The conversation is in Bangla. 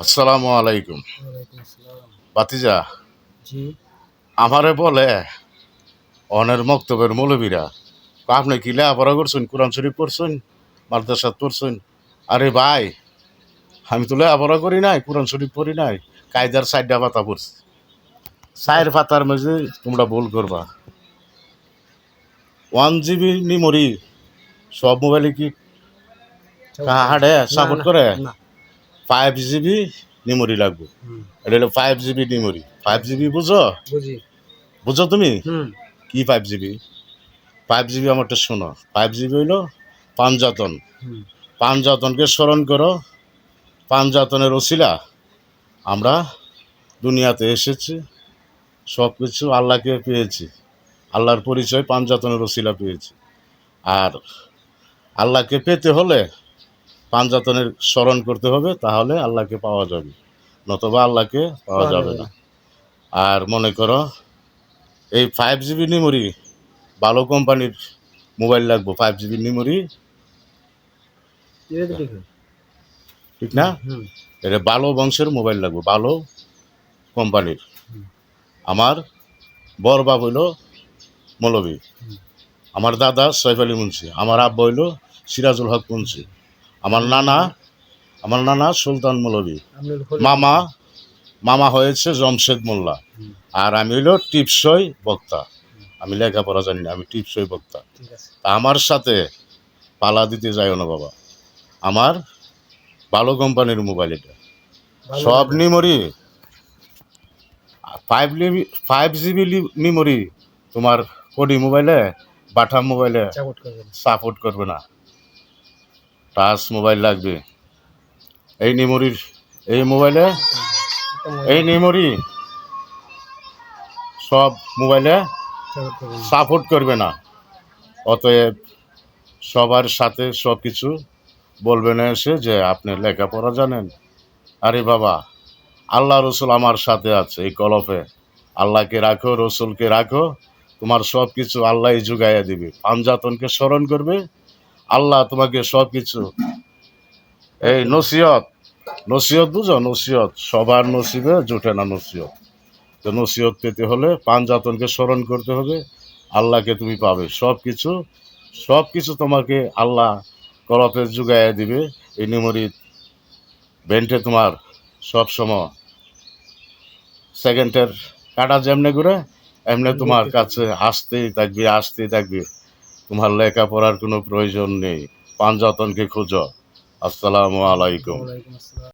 আসসালামু আলাইকুম। ওয়ালাইকুম আসসালাম। বাতিজা, জি। আমারে বলে অনের মক্তবের মৌলবীরা, আপনি কি লেখাপড়া করছেন, কোরআন শরীফ পড়ছেন, মাদ্রাসাত পড়ছেন? আরে ভাই, আমি তো লেখাপড়া করি নাই, কোরআন শরীফ পড়ি নাই, কায়দার 4টা পাতা পড়ছি। 4 পাতার মাঝে তোমরা ভুল করবা। 1 GB মেমোরি সব মোবাইলে কি হাড়ে সাপোর্ট করে? না। 5 GB মেমোরি লাগবে। এটা হলো 5 GB মেমোরি। 5 GB বুঝো? বুঝি। বুঝো তুমি হুম। কি 5 GB? 5 GB আমারটা শোনো। 5 GB হইলো পাঞ্জাতন। হুম। পাঞ্জাতনকে স্মরণ করো। পাঞ্জাতনের ওসিলা আমরা দুনিয়াতে এসেছি, সব কিছু আল্লাহকে পেয়েছি। আল্লাহর পরিচয় পাঞ্জাতনের ওসিলা পেয়েছি। আর আল্লাহকে পেতে হলে পাঞ্জাতনের স্মরণ করতে হবে, তাহলে আল্লাহকে পাওয়া যাবে, নতবা আল্লাহকে পাওয়া যাবে না। আর মনে করো এই 5 GB মেমোরি ভালো কোম্পানির মোবাইল লাগবে। 5 GB মেমোরি, ঠিক না? হুম। এটা ভালো বংশের মোবাইল লাগবে, ভালো কোম্পানির। আমার বড় বাপ হইল মৌলভী, আমার দাদা সৈফ আলী মুন্সি, আমার আব্বা হইল সিরাজুল হক মুন্সি, আমার নানা সুলতান মৌলভী, মামা হয়েছে জমশেদ মোল্লা, আর আমি হইল টিপসই বক্তা। আমি লেখাপড়া জানি না, আমি টিপসই বক্তা। তা আমার সাথে পালা দিতে যাইও না বাবা। আমার ভালো কোম্পানির মোবাইল এটা, সব মেমোরি 5 GB মেমোরি তোমার কোডি মোবাইলে, বাটা মোবাইলে সাপোর্ট করবে না। টাচ মোবাইল লাগবে। এই মেমোরির এই মোবাইলে এই মেমোরি সব মোবাইলে সাপোর্ট করবে না। অতএব সবার সাথে সব কিছু বলবে না এসে যে আপনি লেখাপড়া জানেন। আরে বাবা, আল্লাহ রসুল আমার সাথে আছে এই কলফে। আল্লাহকে রাখো, রসুলকে রাখো, তোমার সব কিছু আল্লাহই জুগাইয়া দিবে। পাঞ্জাতনকে স্মরণ করবে, আল্লাহ তোমাকে সব কিছু। এই নসিহত বুঝো? নসিহত সবার নসিবে জোটে না। তো নসিহত পেতে হলে পাঞ্জাতনকে স্মরণ করতে হবে, আল্লাহকে তুমি পাবে। সব কিছু তোমাকে আল্লাহ কলফে জুগাইয়া দিবে। এই মেমোরি বেন্টে তোমার সব সময় সেকেন্ডের কাটা যেমনে করে এমনি তোমার কাছে আসতেই থাকবে। তোমার লেখাপড়ার কোনো প্রয়োজন নেই। পাঞ্জাতনকে খোঁজো। আসসালামু আলাইকুম।